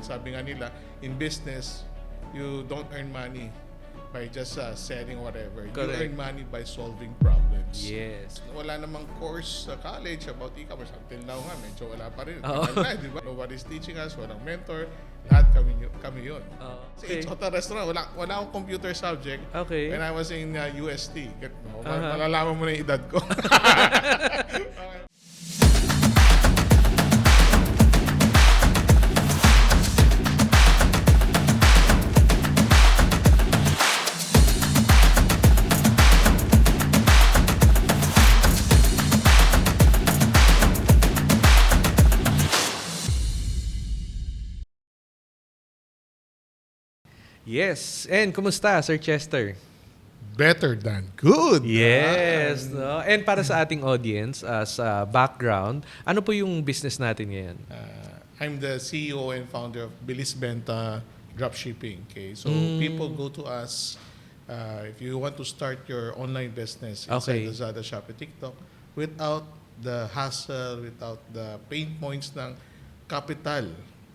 Sabi nga nila, in business, you don't earn money by just selling whatever. Correct. You earn money by solving problems. Yes. Wala namang course sa college about e-commerce. Until now nga, medyo wala pa rin. Oo. Tagal na, di ba? Nobody's teaching us, walang mentor. Lahat kami yun. Okay. Sa hotel restaurant, wala akong computer subject. Okay. When I was in UST. No, Aha. malalaman mo na yung edad ko. Yes. And kumusta, Sir Chester? Better than good. Yes. No? And para sa ating audience, as background, ano po yung business natin ngayon? I'm the CEO and founder of Bilis Benta Dropshipping. Okay, so people go to us if you want to start your online business inside Okay. Lazada, Shopee, TikTok without the hassle, without the pain points ng capital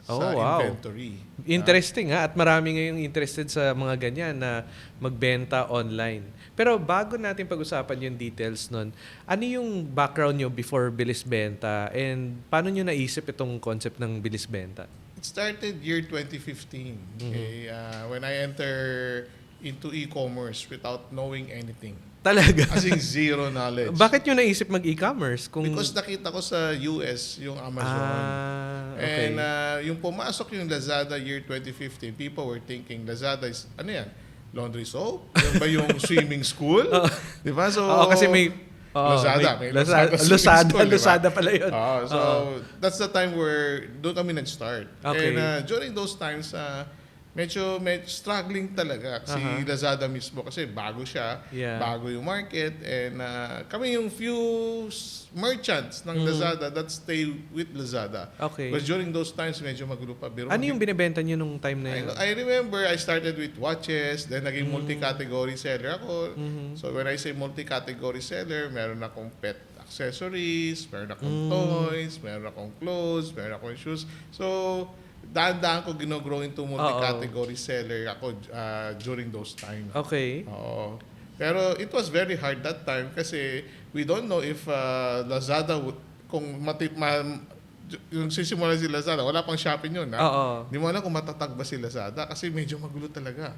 sa wow. inventory. Interesting ha, at marami ngayong interested sa mga ganyan na magbenta online. Pero bago natin pag-usapan yung details nun, ano yung background nyo before Bilis Benta and paano nyo naisip itong concept ng Bilis Benta? It started year 2015. Okay, when I enter into e-commerce without knowing anything. Talaga? As in zero knowledge. Bakit nyo naisip mag-e-commerce? Because nakita ko sa US yung Amazon. Okay. And yung pumasok yung Lazada year 2015, people were thinking Lazada is, ano yan? Laundry soap? Yan ba yung swimming school? Di ba? So, Oo, kasi may... Lazada. May Lazada, swimming school, di ba? Lazada pala yun. So, that's the time where doon kami nag-start. Okay. And during those times, medyo struggling talaga si Lazada mismo kasi bago siya, Yeah. bago yung market, and kami yung few merchants ng Lazada that stay with Lazada. Okay. Because during those times, medyo magulo pa. Ano yung binibenta nyo nung time na yun? I remember I started with watches, then naging multi-category seller ako. So when I say multi-category seller, meron akong pet accessories, meron akong toys, meron akong clothes, meron akong shoes. So daan-daan ko gino-grow into multi-category seller ako during those times. Okay. Oo. Pero it was very hard that time kasi we don't know if Lazada would, kung yung sisimula si Lazada, wala pang Shopee yun. Oo. Hindi mo alam kung matatag ba si Lazada kasi medyo magulo talaga.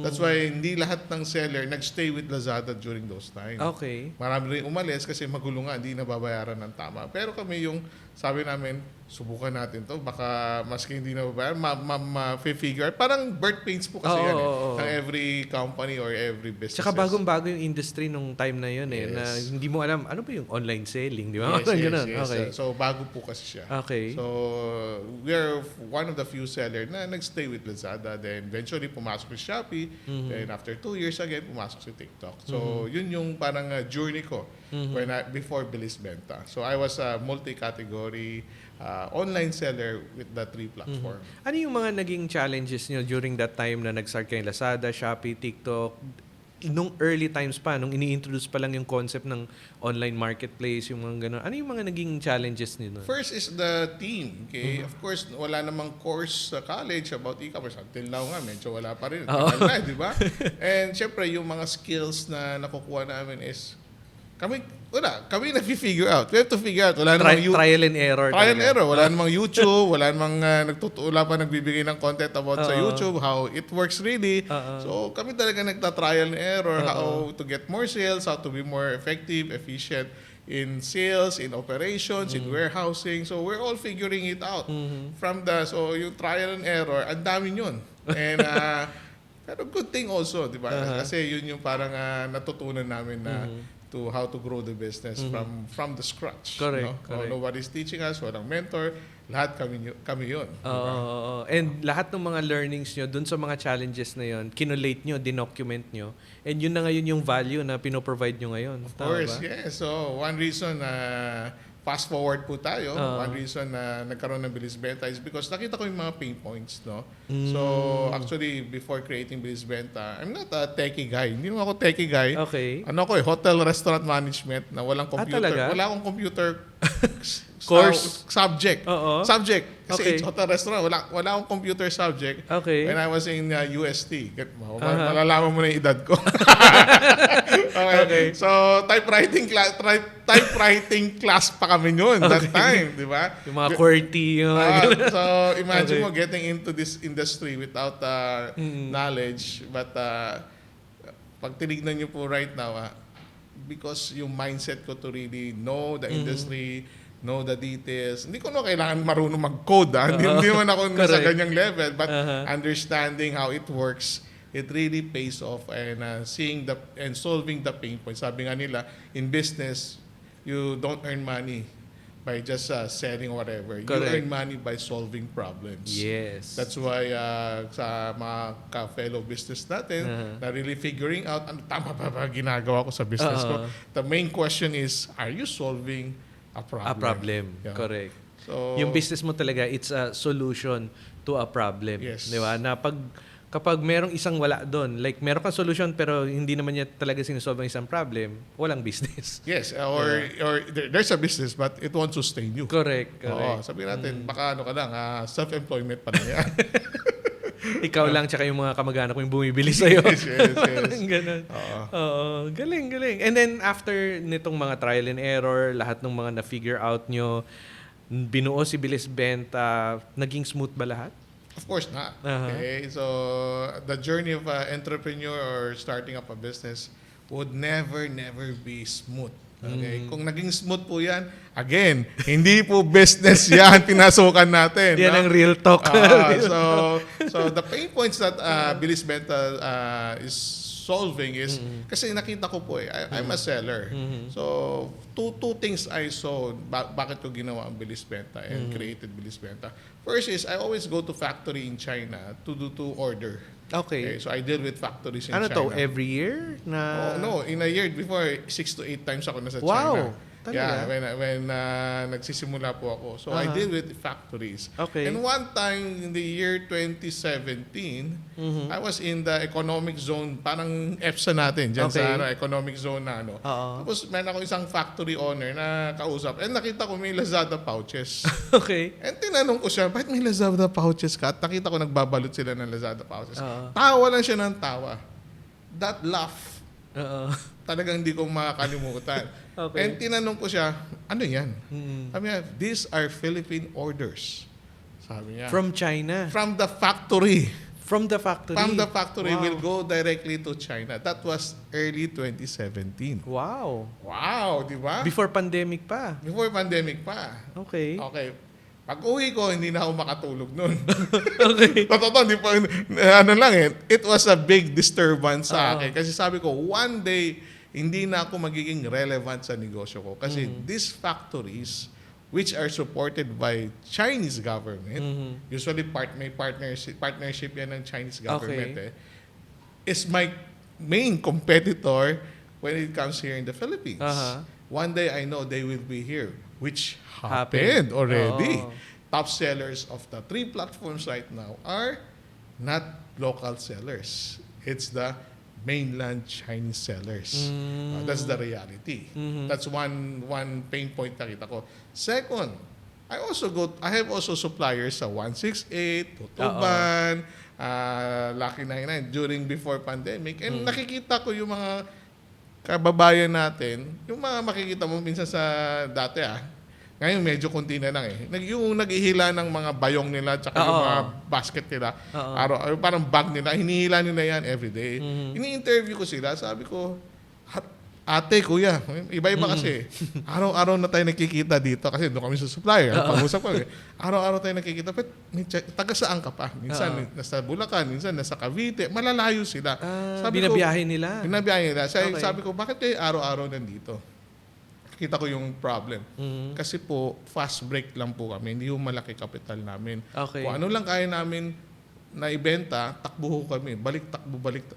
That's why hindi lahat ng seller nagstay with Lazada during those times. Okay. Marami rin umalis kasi magulo nga, hindi nababayaran ng tama. Pero kami yung sabi namin, subukan natin to. Baka maski hindi nababayaran, ma-figure. Parang birth pains po kasi yan ng every company or every business. Tsaka bagong-bago yung industry nung time na yun Yes. na hindi mo alam, ano ba yung online selling, di ba? Yes, Ganun. yes. Okay. So bago po kasi siya. Okay. So we are one of the few seller na nagstay with Lazada. Then eventually pumasok si Shopee. Then after 2 years again, pumasok si TikTok. So yun yung parang journey ko before Bilis Benta. So I was a multi-category online seller with the 3 platform. Ano yung mga naging challenges nyo during that time na nag-start kayo Lazada, Shopee, TikTok? Nung early times pa, nung ini-introduce pa lang yung concept ng online marketplace, yung mga gano'n. Ano yung mga naging challenges nyo? First is the team. Okay? Of course, wala namang course sa college about e-commerce. Until now nga, medyo wala pa rin. Tagal na, di ba? And syempre, yung mga skills na nakukuha namin is kami nag-figure out. We have to figure out. Wala namang Trial and error. Trial and talaga. error. Wala namang YouTube. Wala namang wala pa nagbibigay ng content about sa YouTube, how it works really. So kami talaga nagta-trial and error, how to get more sales, how to be more effective, efficient in sales, in operations, in warehousing. So we're all figuring it out. So yung trial and error, ang dami yun. And pero good thing also, di ba? Kasi yun yung parang natutunan namin na to how to grow the business from the scratch. Correct, No? correct. Nobody's teaching us, walang mentor, lahat kami yun. Oo. And lahat ng mga learnings nyo, dun sa mga challenges na yun, kinolate nyo, dinocument nyo, and yun na ngayon yung value na pinoprovide nyo ngayon. Of course, yes. So one reason fast forward po tayo, one reason na nagkaroon ng Bilis Benta is because nakita ko yung mga pain points, no? So actually, before creating Bilis Benta, I'm not a techie guy. Hindi naman ako techie guy. Okay. Hotel restaurant management na walang computer. talaga? Wala akong computer Course? subject. Oo. Subject. Kasi Okay. it's hotel restaurant. Wala akong computer subject. Okay. When I was in UST. Malalaman mo na yung edad ko. okay. So, typewriting class pa kami noon that time, di ba? Yung mga QWERTY, yung mga ganun. So, imagine Okay. mo getting into this industry without knowledge. But, pag tinignan nyo po right now, because yung mindset ko to really know the industry, know the details. Hindi ko na kailangan marunong mag-code. Hindi man ako sa Correct. ganyang level. But understanding how it works, it really pays off. And seeing and solving the pain points. Sabi nga nila, in business, you don't earn money by just selling whatever. Correct. You earn money by solving problems. Yes. That's why sa mga ka-fellow business natin, na really figuring out, ano tama ba ginagawa ko sa business ko? The main question is, are you solving a problem? A problem. Yeah. Correct. So, Yung business mo talaga, it's a solution to a problem. Yes. Di ba? Na kapag merong isang wala doon, like meron kang solution pero hindi naman niya talaga sinusolve ang isang problem, walang business. yes, or there's a business but it won't sustain you. Correct. Oo, sabihin natin, baka ano ka lang, self-employment pa lang yan. Ikaw lang tsaka yung mga kamag-anak mo yung bumibili sa'yo. yes. Ganun. Oo. Galing. And then after nitong mga trial and error, lahat ng mga na-figure out nyo, binuo si Bilis Benta, naging smooth ba lahat? Of course not. Okay, so the journey of an entrepreneur or starting up a business would never be smooth. Okay, kung naging smooth po yan, again, hindi po business yan, pinasukan natin. Yan no? ang real talk. So the pain points that Bilis Benta is solving is, kasi nakita ko po I'm a seller. So two things I saw, bakit ko ginawa ang Bilis Benta and created Bilis Benta. First is, I always go to factory in China to order. Okay. So I deal with factories in Ano China. to, every year? Na... No, in a year before, 6 to 8 times ako nasa Wow! China. Talaga? Yeah, when nagsisimula po ako. So I deal with factories. Okay. And one time in the year 2017, I was in the economic zone, parang EPSA natin, dyan Okay. sa economic zone na ano. Oo. Tapos meron ako isang factory owner na kausap. And nakita ko may Lazada pouches. Okay. And tinanong ko siya, bakit may Lazada pouches ka? At nakita ko nagbabalot sila ng Lazada pouches. Oo. Tawa lang siya ng tawa. That laugh, Oo. talagang hindi ko makakalimutan. Okay. And tinanong ko siya, ano yan? Mm. Sabi niya, these are Philippine orders. Sabi niya. From China. From the factory. From the factory. From the factory Wow. will go directly to China. That was early 2017. Wow. Wow, di ba? Before pandemic pa. Before pandemic pa. Okay. Okay. Pag uwi ko, hindi na ako makatulog nun. Okay. Totoo, hindi pa, ano lang eh. It was a big disturbance sa Oo. akin. Kasi sabi ko, one day, hindi na ako magiging relevant sa negosyo ko. Kasi these factories, which are supported by Chinese government, usually may partnership yan ng Chinese government, is my main competitor when it comes here in the Philippines. One day, I know they will be here, which happened already. Oo. Top sellers of the 3 platforms right now are not local sellers. It's the mainland Chinese sellers. That's the reality. That's one pain point na kita ko. Second, I have also suppliers sa 168, Tutuban, Lucky 99 before pandemic. And nakikita ko yung mga kababayan natin, yung mga makikita mo minsan sa dati ngayon medyo konti na lang yung naghihila ng mga bayong nila tsaka yung mga basket nila. Parang bag nila, hinihila nila yan everyday. Ini-interview ko sila, sabi ko, ate, kuya, iba-iba kasi. Araw-araw na tayo nakikita dito kasi doon kami sa supplier. Pag-usap ko, araw-araw tayo nakikita. But taga saan ka pa? Minsan nasa Bulacan, minsan nasa Cavite. Malalayo sila. Binabiyahe nila. Binabiyahe nila. Okay. Sabi ko, bakit kayo araw-araw nandito? Kita ko yung problem. Kasi po, fast break lang po kami. Hindi yung malaki capital namin. Okay. Kung ano lang kaya namin na ibenta, takbo kami. Balik.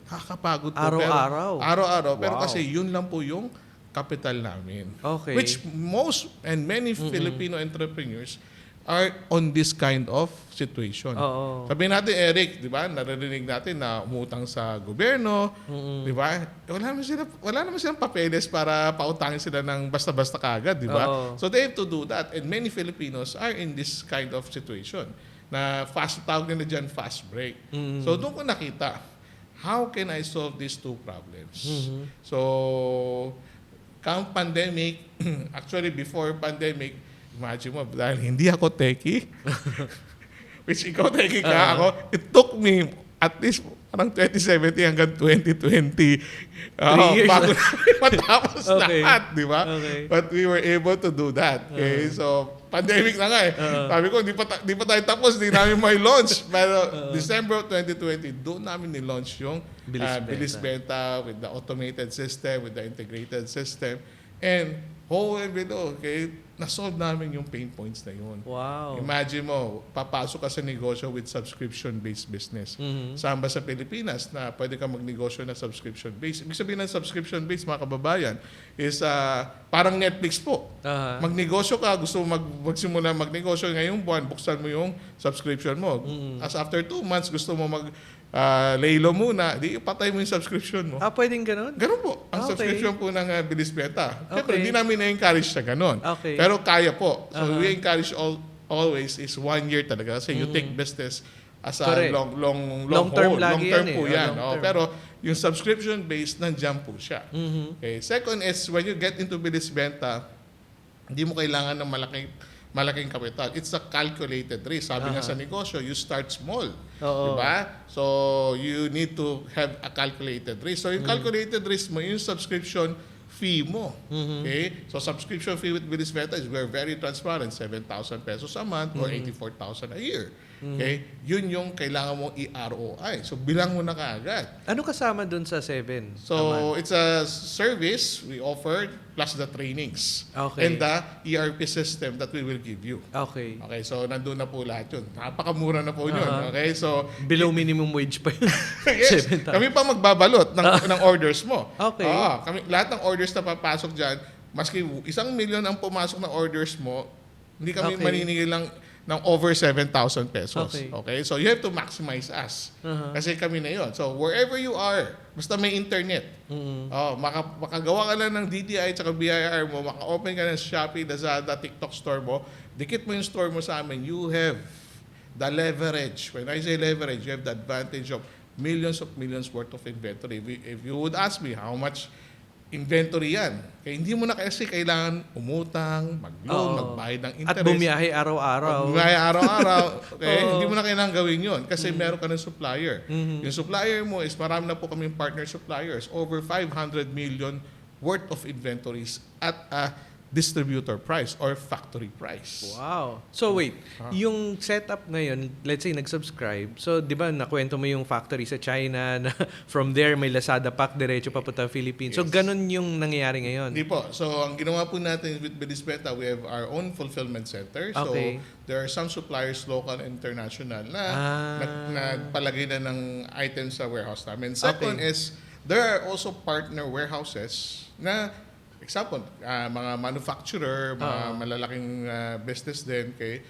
Nakakapagod po. Araw-araw? Araw-araw. Pero Wow. kasi yun lang po yung capital namin. Okay. Which most and many Filipino entrepreneurs are on this kind of situation. Oo. Sabihin natin, Eric, di ba, naririnig natin na umutang sa gobyerno, di ba? Wala naman silang papeles para pautangin sila ng basta-basta kagad, di ba? Oo. So they have to do that. And many Filipinos are in this kind of situation na tawag nila dyan, fast break. So doon ko nakita, how can I solve these two problems? So, come pandemic, actually before pandemic, imagine mo, dahil hindi ako techie, which ikaw techie ka, ako, it took me at least parang 2017 hanggang 2020 years. bago namin matapos Okay. lahat, di ba? Okay. But we were able to do that. Okay? So, pandemic na nga eh. Sabi ko, di pa tayo tapos, di namin may launch. Pero December of 2020, doon namin ni-launch yung Bilis Benta with the automated system, with the integrated system. And whole below, okay, na-solve namin yung pain points na yun. Wow. Imagine mo, papasok ka sa negosyo with subscription-based business. Saan ba sa Pilipinas na pwede ka magnegosyo na subscription-based? Ibig sabihin ng subscription-based, mga kababayan, is parang Netflix po. Aha. Magnegosyo ka, gusto mo magsimula magnegosyo, ngayong buwan, buksan mo yung subscription mo. As after 2 months, gusto mo laylo muna, di ipatay mo yung subscription mo. Pwedeng ganun? Ganun po. Ang Okay. subscription po ng Bilis Benta. Siyempre, Okay. hindi namin na-encourage sa ganun. Okay. Pero kaya po. So, we encourage always is 1 year talaga. Kasi you take business as a Correct. long term haul. lagi Long term yan po eh. yan. Long Oh, term. pero yung subscription-based, nandiyan po siya. Okay. Second is, when you get into Bilis Benta, hindi mo kailangan ng malaking kapital. It's a calculated risk. Sabi nga sa negosyo, you start small. Oo. Diba? So, you need to have a calculated risk. So, yung calculated risk mo, yung subscription fee mo. Okay? So, subscription fee with Bilis Benta is we're very transparent. 7,000 pesos a month or 84,000 a year. Okay? Yun yung kailangan mong i-ROI. So, bilang mo na kaagad. Ano kasama dun sa 7? So, it's a service we offered plus the trainings. Okay. And the ERP system that we will give you. Okay. Okay, so nandun na po lahat yun. Napakamura na po yun. Okay, so Below minimum wage pa yun. yes, 7,000. kami pa magbabalot ng orders mo. Okay. Lahat ng orders na papasok dyan, maski 1 million ang pumasok ng orders mo, hindi kami Okay. maniningil lang ng over 7,000 pesos. Okay. So you have to maximize us. Kasi kami na yun. So wherever you are, basta may internet, makagawa ka lang ng DTI at BIR mo, maka-open ka ng Shopee, Lazada, TikTok store mo, dikit mo yung store mo sa amin, you have the leverage. When I say leverage, you have the advantage of millions worth of inventory. If you would ask me how much inventory yan, kaya hindi mo na kasi kailangan umutang, mag-loan, magbayad ng interest. At bumiyahe araw-araw. Bumiyahe araw-araw. Okay? Hindi mo na kailangan gawin yun kasi meron ka ng supplier. Yung supplier mo is marami na po kaming partner suppliers. Over 500 million worth of inventories at a distributor price or factory price. Wow. So wait, yung setup ngayon, let's say nag-subscribe. So 'di ba nakwento mo yung factory sa China na from there may Lazada pack diretso papunta Philippines. So ganun yung nangyayari ngayon. Hindi po. So ang ginawa po natin with Bilis Benta, we have our own fulfillment center. So Okay. there are some suppliers local and international na nagpalagay na ng items sa warehouse namin. Second is there are also partner warehouses na example, mga manufacturer, mga malalaking business din, okay,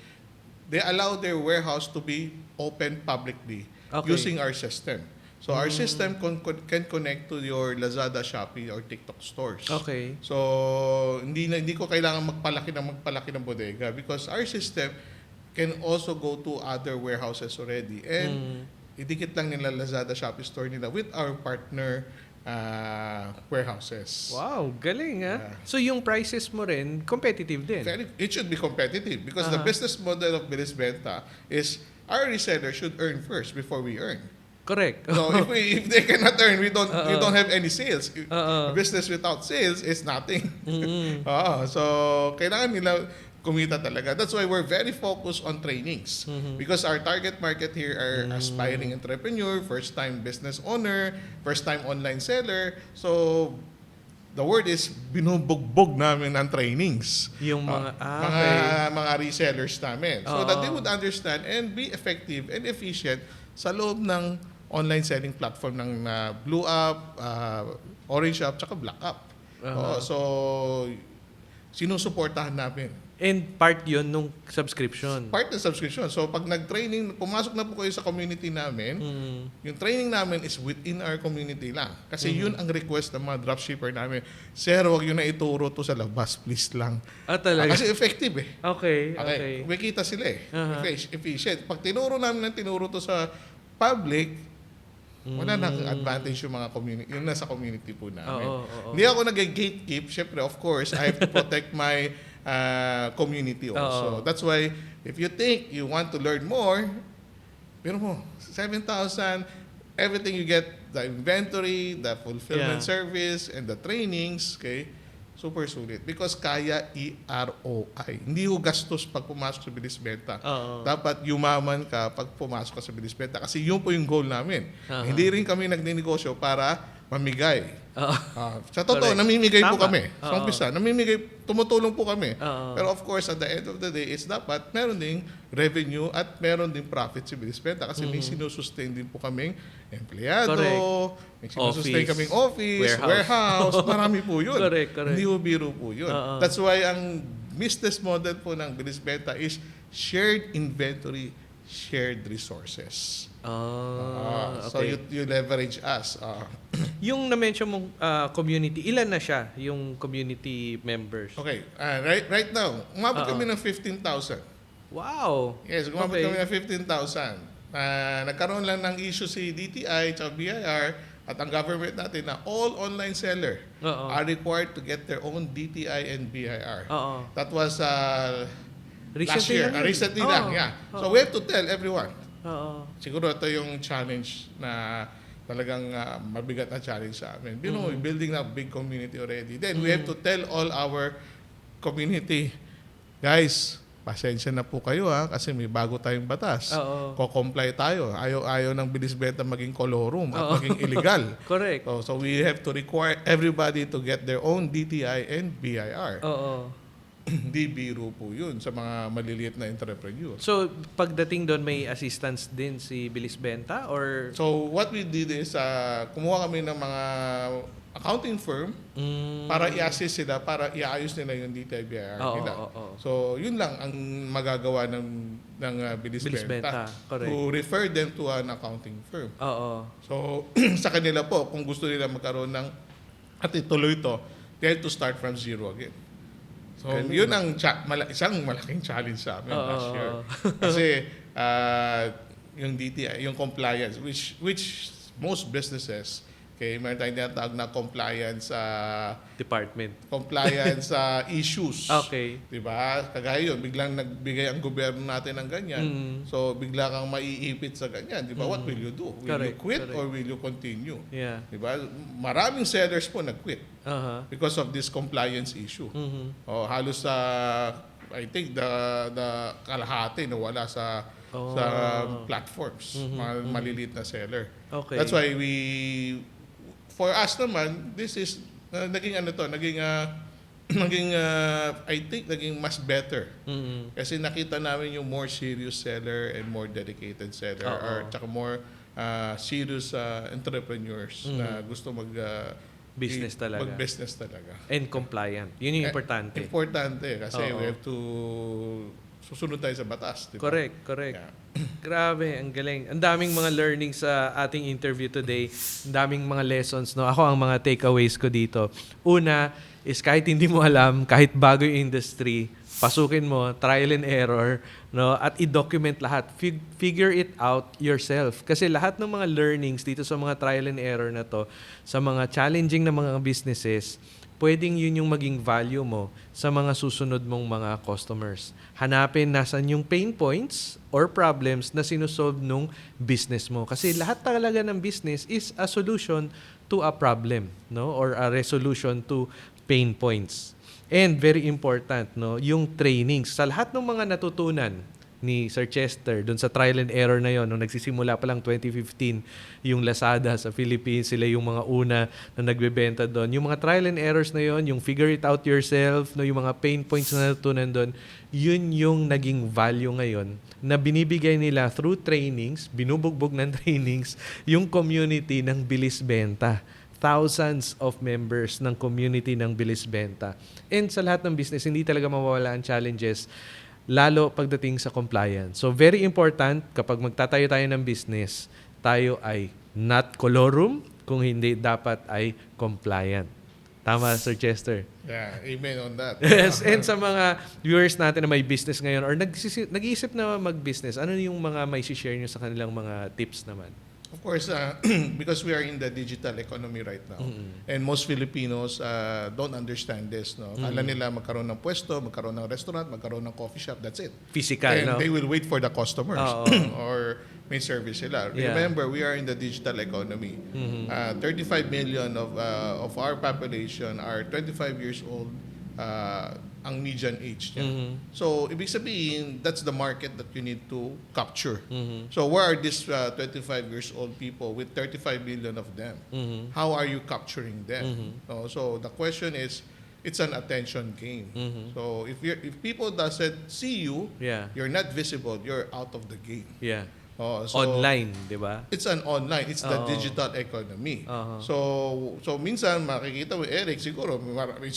they allow their warehouse to be open publicly using our system. So our system can connect to your Lazada, Shopee, or TikTok stores. Okay. So hindi ko kailangan magpalaki ng bodega because our system can also go to other warehouses already. And idikit lang nila Lazada, Shopee store nila with our partner warehouses. Wow, galing So yung prices mo rin, competitive din. It should be competitive because the business model of Bilis Benta is our reseller should earn first before we earn. Correct. So if they cannot earn, we don't have any sales. A business without sales is nothing. So kailangan nila kumita talaga. That's why we're very focused on trainings. Because our target market here are aspiring entrepreneur, first-time business owner, first-time online seller. So, the word is binubugbog namin ng trainings. Yung mga, mga resellers namin. So that they would understand and be effective and efficient sa loob ng online selling platform ng Blue App, Orange App, tsaka Black App. So, sinusuportahan namin And part yun nung subscription. Part ng subscription. So pag nag-training, pumasok na po kayo sa community namin, yung training namin is within our community lang. Kasi yun ang request ng mga dropshipper namin. Sir, wag yun na ituro to sa labas, please lang. Talaga? Kasi effective eh. Okay. May kita sila eh. Uh-huh. Efficient. Pag tinuro namin to sa public, wala na advantage yung mga community, yung nasa community po namin. Oo. Hindi ako nag-gatekeep. Syempre, of course, I have to protect my community also. That's why, if you think you want to learn more, pero mo, 7,000, everything you get, the inventory, the fulfillment service, and the trainings, okay, super sulit. Because kaya i-ROI. Hindi ho gastos pag pumasok sa Bilis Benta. Dapat yumaman ka pag pumasok ka sa Bilis Benta. Kasi yun po yung goal namin. Hindi rin kami nagninegosyo para mamigay. Sa totoo, Correct. namimigay po Tama. kami. Sa umpisa, tumutulong po kami. Pero of course, at the end of the day, is dapat meron ding revenue at meron ding profit si Bilis Benta kasi may sinusustain din po kaming empleyado, may sinusustain Office, kaming office, warehouse, marami po yun. Correct. Hindi po biro po yun. That's why ang business model po ng Bilis Benta is shared inventory, shared resources. So you leverage us. Yung na-mention mong community, ilan na siya, yung community members? Okay, right now, umabot kami ng 15,000. Wow! Yes, umabot kami ng 15,000. Nagkaroon lang ng issue si DTI at BIR at ang government natin na all online seller are required to get their own DTI and BIR. That was last year. Recently lang, yeah. So we have to tell everyone. Siguro ito yung challenge na talagang mabigat na challenge sa amin. You know, we're building a big community already. Then we have to tell all our community, guys, pasensya na po kayo kasi may bago tayong batas. Ko-comply tayo. Ayaw ng Bilis Benta maging colorum at maging illegal. Correct. So we have to require everybody to get their own DTI and BIR. Hindi biro po yun sa mga maliliit na entrepreneur. So, pagdating doon, may assistance din si Bilis Benta? Or So, what we did is, kumuha kami ng mga accounting firm para i-assist sila, para iayos nila yung DTI-BIR nila. So, yun lang ang magagawa ng Bilis Benta. Correct. To refer them to an accounting firm. So, sa kanila po, kung gusto nila magkaroon ng at ituloy ito, they have to start from zero again. So, yun ang isang malaking challenge sa amin last year. Kasi yung DTI, yung compliance, which most businesses, okay, meron tayong tinatawag na compliance department. Compliance issues. Okay. Diba? Kagaya yun, biglang nagbigay ang gobyerno natin ng ganyan. So, bigla kang maiipit sa ganyan. Diba? What will you do? Will you quit or will you continue? Yeah. Diba? Maraming sellers po nag-quit because of this compliance issue. Halos I think the kalahati nawala sa platforms, maliliit na seller. Okay. That's why for us naman, this is naging I think naging mas better. Kasi nakita namin yung more serious seller and more dedicated seller or tsaka more serious entrepreneurs na gusto business talaga. Mag-business talaga. And compliant. Yun yung importante. Importante kasi we have to susunod tayo sa batas. Diba? Correct. Yeah. Grabe, ang galing. Ang daming mga learnings sa ating interview today. Ang daming mga lessons. No? Ako, ang mga takeaways ko dito. Una is kahit hindi mo alam, kahit bago yung industry, pasukin mo, trial and error, no? At i-document lahat. Figure it out yourself. Kasi lahat ng mga learnings dito sa mga trial and error na to, sa mga challenging na mga businesses, pwedeng yun yung maging value mo sa mga susunod mong mga customers. Hanapin nasan yung pain points or problems na sinusolve nung business mo. Kasi lahat talaga ng business is a solution to a problem, no? Or a resolution to pain points. And very important, no, yung trainings. Sa lahat ng mga natutunan ni Sir Chester doon sa trial and error na yon nung nagsisimula pa lang 2015 yung Lazada sa Philippines, sila yung mga una na nagbebenta doon. Yung mga trial and errors na yon, yung figure it out yourself, no, yung mga pain points na natutunan doon, yun yung naging value ngayon na binibigay nila through trainings, binubugbog ng trainings, yung community ng Bilis Benta. thousands of members ng community ng Bilis Benta. And sa lahat ng business, hindi talaga mawawala ang challenges, lalo pagdating sa compliance. So very important, kapag magtatayo tayo ng business, tayo ay not colorum, kung hindi dapat ay compliant. Tama, Sir Chester? Yeah, amen on that. Yes, and sa mga viewers natin na may business ngayon or nag-iisip na mag-business, ano yung mga may share nyo sa kanilang mga tips naman? Of course, because we are in the digital economy right now, and most Filipinos don't understand this. No? Kala nila magkaroon ng pwesto, magkaroon ng restaurant, magkaroon ng coffee shop, that's it. Physical, And no? they will wait for the customers Oo. or may service sila. Yeah. Remember, we are in the digital economy. 35 million of our population are 25 years old ang median age niya. So, ibig sabihin, that's the market that you need to capture. So, where are these 25 years old people with 35 million of them? How are you capturing them? So, the question is, it's an attention game. So, if people doesn't see you, Yeah. you're not visible, you're out of the game. Yeah. So, Online, di ba? it's an online, it's the Oo. digital economy. Oo. So minsan makikita mo, Eric, siguro,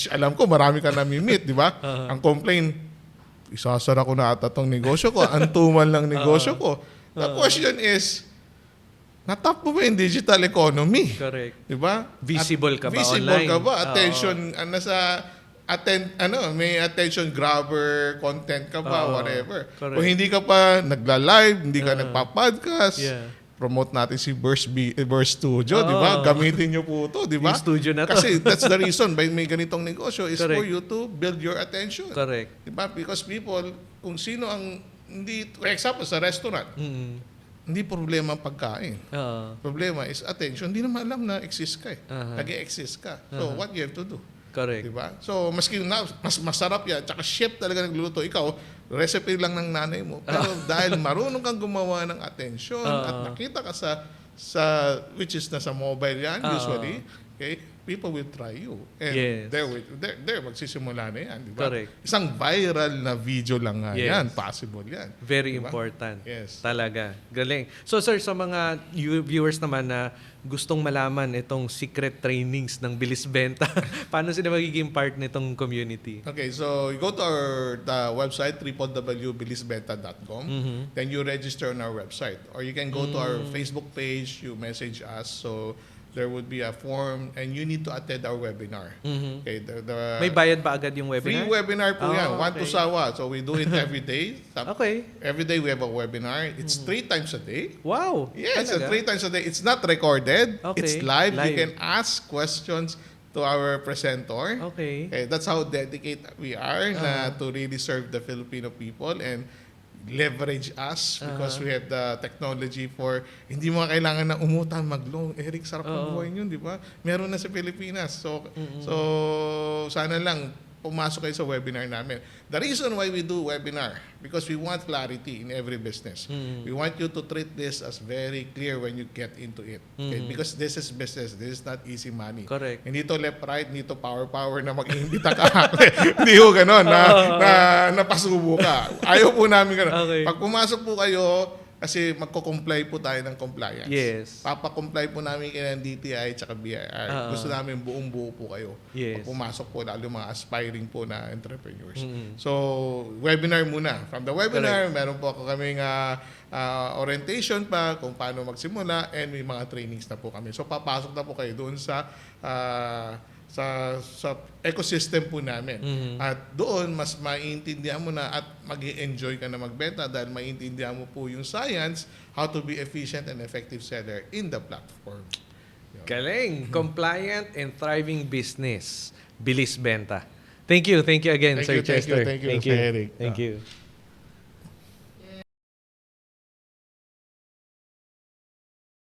alam ko marami ka nami-meet, di ba? Ang complaint, isasara ko na ata tong negosyo ko, antuman lang negosyo ko. The question is, natap mo ba yung digital economy? Correct. Di ba? Visible ka ba Visible online? ka ba? Oo. Attention, may attention grabber content ka ba, Oo. whatever. Correct. Kung hindi ka pa nagla-live, hindi ka nagpa-podcast, Yeah. promote natin si Burst Studio, di ba? Oo. Gamitin niyo po ito, di ba? Yung studio na to. Kasi that's the reason by may ganitong negosyo is Correct. for you to build your attention. Correct. Di ba? Because people, kung sino ang, hindi, for example, sa restaurant, hindi problema ang pagkain. Oo. Problema is attention. Hindi naman alam na exist ka eh. Aha. Nag-exist ka. So, what you have to do? Correct. Diba? So, maski na, mas masarap yan, tsaka chef talaga nagluluto. Ikaw, recipe lang ng nanay mo. Pero dahil marunong kang gumawa ng attention at nakita ka sa which is nasa mobile yan usually, okay, people will try you. And Yes. there magsisimula na yan. Diba? Correct. Isang viral na video lang nga Yes. yan. Possible yan. Very Diba? important. Yes. Talaga. Galing. So sir, sa mga viewers naman na gustong malaman itong secret trainings ng Bilis Benta, paano sila magiging part nitong community? Okay, so you go to the website, www.bilisbenta.com. Then you register on our website. Or you can go to our Facebook page, you message us. So there would be a form and you need to attend our webinar. Okay, May bayad ba agad yung free webinar? webinar po yan, one to okay. sawa. So we do it every day. Okay. Every day we have a webinar. It's 3 times a day. Wow. Yes, Talaga? 3 times a day. It's not recorded. Okay, It's live. You live. can ask questions to our presenter. Okay. That's how dedicated we are na to really serve the Filipino people and leverage us because we have the technology for hindi mo kailangan na umutang mag-loan. Eric, sarap ng buhay yun, di ba? Meron na sa Pilipinas. So sana lang pumasok kayo sa webinar namin. The reason why we do webinar, because we want clarity in every business. We want you to treat this as very clear when you get into it. Okay? Because this is business. This is not easy money. Correct. Hindi to left, right, hindi to power na mag-iimbita ka. Hindi ho ganon, na napasubo ka. Ayaw po namin ganon. Okay. Pag pumasok po kayo, kasi magko-comply po tayo ng compliance. Yes. Papa-comply po namin kayo ng DTI at BIR. Gusto namin buong-buo po kayo. Yes. Pag pumasok po, lalo yung mga aspiring po na entrepreneurs. So, webinar muna. From the webinar, meron po ako kaming orientation pa kung paano magsimula and may mga trainings na po kami. So, papasok na po kayo doon sa ecosystem po namin. At doon, mas maiintindihan mo na at mag-enjoy ka na magbenta dahil maiintindihan mo po yung science, how to be efficient and effective seller in the platform. Galing. Compliant and thriving business. Bilis Benta. Thank you again, Thank Sir you, thank you, Chester. thank you, Sir Eric. Thank you.